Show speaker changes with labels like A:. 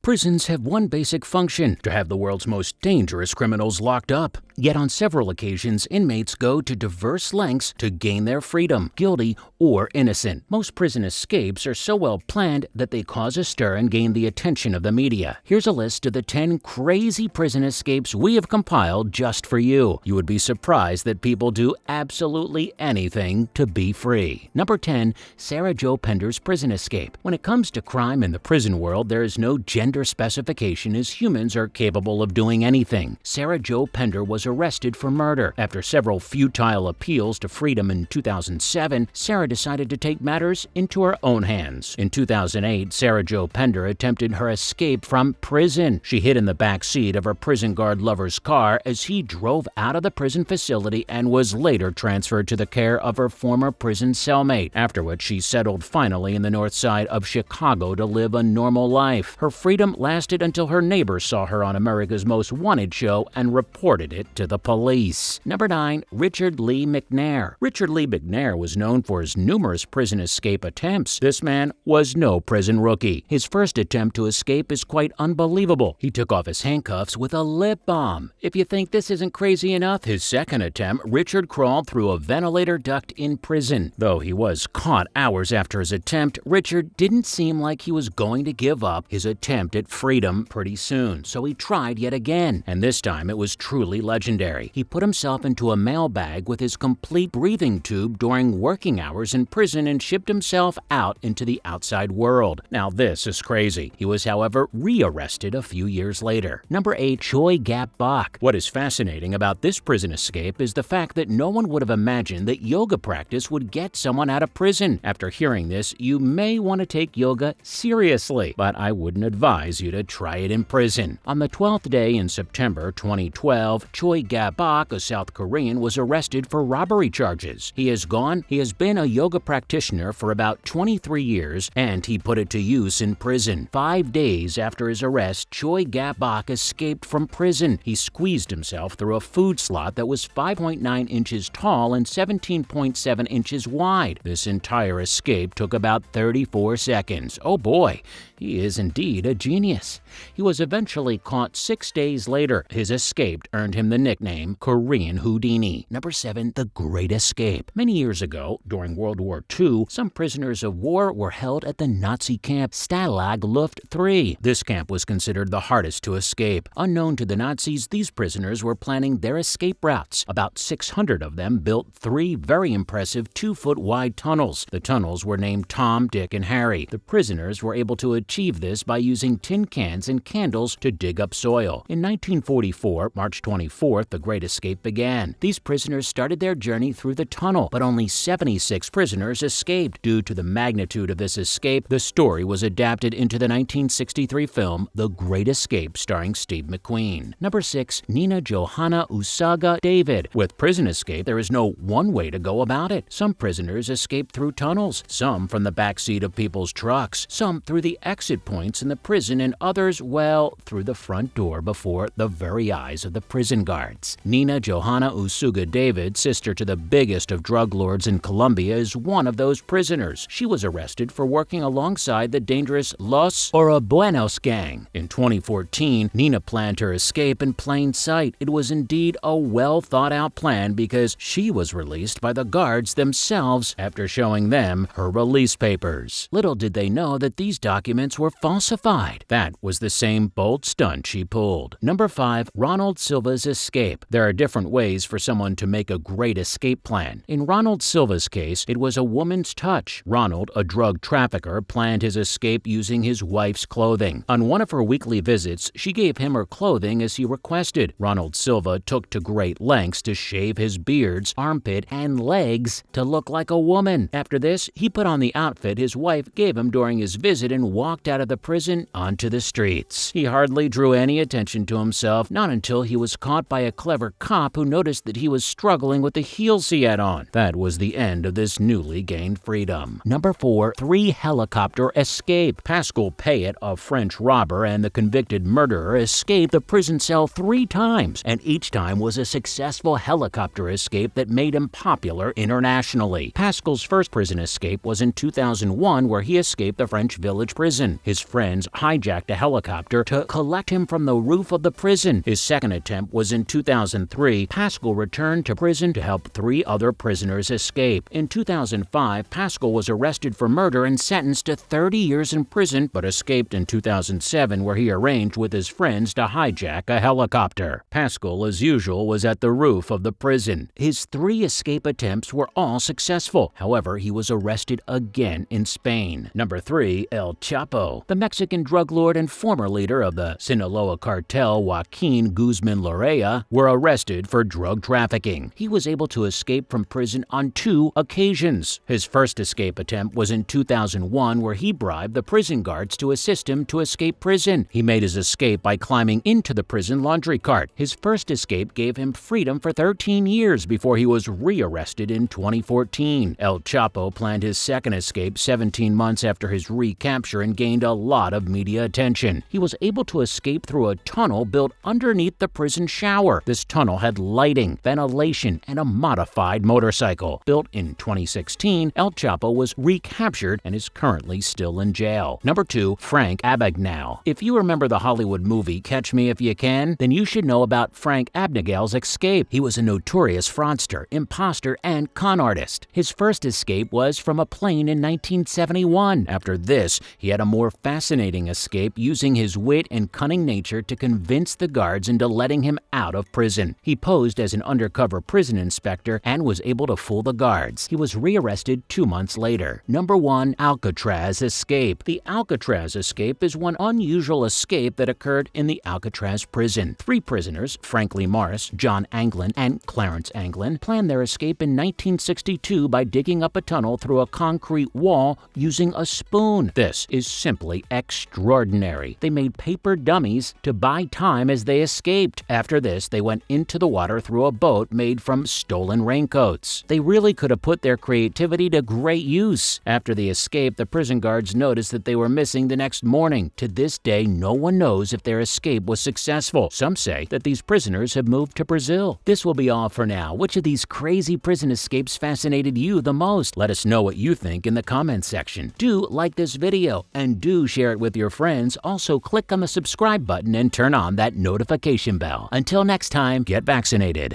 A: Prisons have one basic function: to have the world's most dangerous criminals locked up. Yet on several occasions, inmates go to diverse lengths to gain their freedom, guilty or innocent. Most prison escapes are so well planned that they cause a stir and gain the attention of the media. Here's a list of the 10 crazy prison escapes we have compiled just for you. You would be surprised that people do absolutely anything to be free. Number 10. Sarah Jo Pender's prison escape. When it comes to crime in the prison world, there is no gender specification, as humans are capable of doing anything. Sarah Jo Pender was arrested for murder. After several futile appeals to freedom in 2007, Sarah decided to take matters into her own hands. In 2008, Sarah Jo Pender attempted her escape from prison. She hid in the back seat of her prison guard lover's car as he drove out of the prison facility and was later transferred to the care of her former prison cellmate, after which she settled finally in the north side of Chicago to live a normal life. Her freedom lasted until her neighbor saw her on America's Most Wanted show and reported it to the police. Number 9. Richard Lee McNair. Richard Lee McNair was known for his numerous prison escape attempts. This man was no prison rookie. His first attempt to escape is quite unbelievable. He took off his handcuffs with a lip balm. If you think this isn't crazy enough, his second attempt, Richard crawled through a ventilator duct in prison. Though he was caught hours after his attempt, Richard didn't seem like he was going to give up his attempt at freedom pretty soon, so he tried yet again, and this time it was truly legendary. He put himself into a mailbag with his complete breathing tube during working hours in prison and shipped himself out into the outside world. Now this is crazy. He was, however, re-arrested a few years later. Number 8. Choi Gap Bach. What is fascinating about this prison escape is the fact that no one would have imagined that yoga practice would get someone out of prison. After hearing this, you may want to take yoga seriously, but I wouldn't advise you to try it in prison. On the 12th day in September 2012, Choi Gap Bach, a South Korean, was arrested for robbery charges. He has been a yoga practitioner for about 23 years, and he put it to use in prison. 5 days after his arrest, Choi Gap Bach escaped from prison. He squeezed himself through a food slot that was 5.9 inches tall and 17.7 inches wide. This entire escape took about 34 seconds. Oh boy, he is indeed a genius. He was eventually caught 6 days later. His escape earned him the nickname Korean Houdini. Number 7. The Great Escape. Many years ago, during World War II, some prisoners of war were held at the Nazi camp Stalag Luft III. This camp was considered the hardest to escape. Unknown to the Nazis, these prisoners were planning their escape routes. About 600 of them built 3 very impressive 2-foot-wide tunnels. The tunnels were named Tom, Dick, and Harry. The prisoners were able to achieve this by using tin cans and candles to dig up soil. In 1944, March 24th, the Great Escape began. These prisoners started their journey through the tunnel, but only 76 prisoners escaped. Due to the magnitude of this escape, the story was adapted into the 1963 film The Great Escape, starring Steve McQueen. Number 6. Nina Johanna Usua David. With prison escape, there is no one way to go about it. Some prisoners escape through tunnels, some from the backseat of people's trucks, some through the exit points in the prison, and others, well, through the front door before the very eyes of the prison guards. Nina Johanna Usua David, sister to the biggest of drug lords in Colombia, is one of those prisoners. She was arrested for working alongside the dangerous Los Orobuenos gang. In 2014, Nina planned her escape in plain sight. It was indeed a well-thought-out plan because she was released by the guards themselves after showing them her release papers. Little did they know that these documents were falsified. That was the same bold stunt she pulled. Number 5. Ronald Silvas' escape. There are different ways for someone to make a great escape plan. In Ronald Silvas' case, it was a woman's touch. Ronald, a drug trafficker, planned his escape using his wife's clothing. On one of her weekly visits, she gave him her clothing as he requested. Ronald Silva took to great lengths to shave his beards, armpit, and legs to look like a woman. After this, he put on the outfit his wife gave him during his visit and walked out of the prison onto the streets. He hardly drew any attention to himself, not until he was caught by by a clever cop who noticed that he was struggling with the heels he had on. That was the end of this newly gained freedom. Number 4. 3 helicopter escape. Pascal Payet, a French robber and the convicted murderer, escaped the prison cell 3 times, and each time was a successful helicopter escape that made him popular internationally. Pascal's first prison escape was in 2001, where he escaped the French village prison. His friends hijacked a helicopter to collect him from the roof of the prison. His second attempt was in 2003. Pascal returned to prison to help 3 other prisoners escape. In 2005, Pascal was arrested for murder and sentenced to 30 years in prison, but escaped in 2007, where he arranged with his friends to hijack a helicopter. Pascal, as usual, was at the roof of the prison. His 3 escape attempts were all successful. However, he was arrested again in Spain. Number 3. El Chapo. The Mexican drug lord and former leader of the Sinaloa cartel, Joaquin Guzman Lorea, were arrested for drug trafficking. He was able to escape from prison on 2 occasions. His first escape attempt was in 2001, where he bribed the prison guards to assist him to escape prison. He made his escape by climbing into the prison laundry cart. His first escape gave him freedom for 13 years before he was rearrested in 2014. El Chapo planned his second escape 17 months after his recapture and gained a lot of media attention. He was able to escape through a tunnel built underneath the prison shower. This tunnel had lighting, ventilation, and a modified motorcycle. Built in 2016, El Chapo was recaptured and is currently still in jail. Number 2. Frank Abagnale. If you remember the Hollywood movie Catch Me If You Can, then you should know about Frank Abagnale's escape. He was a notorious fraudster, imposter, and con artist. His first escape was from a plane in 1971. After this, he had a more fascinating escape, using his wit and cunning nature to convince the guards into letting him out of prison. He posed as an undercover prison inspector and was able to fool the guards. He was rearrested 2 months later. Number 1. Alcatraz Escape. The Alcatraz Escape is one unusual escape that occurred in the Alcatraz prison. 3 prisoners, Frank Lee Morris, John Anglin, and Clarence Anglin, planned their escape in 1962 by digging up a tunnel through a concrete wall using a spoon. This is simply extraordinary. They made paper dummies to buy time as they escaped. After this, they went into the water through a boat made from stolen raincoats. They really could have put their creativity to great use. After the escape, the prison guards noticed that they were missing the next morning. To this day, no one knows if their escape was successful. Some say that these prisoners have moved to Brazil. This will be all for now. Which of these crazy prison escapes fascinated you the most? Let us know what you think in the comments section. Do like this video and do share it with your friends. Also, click on the subscribe button and turn on that notification bell. Until next time, get vaccinated.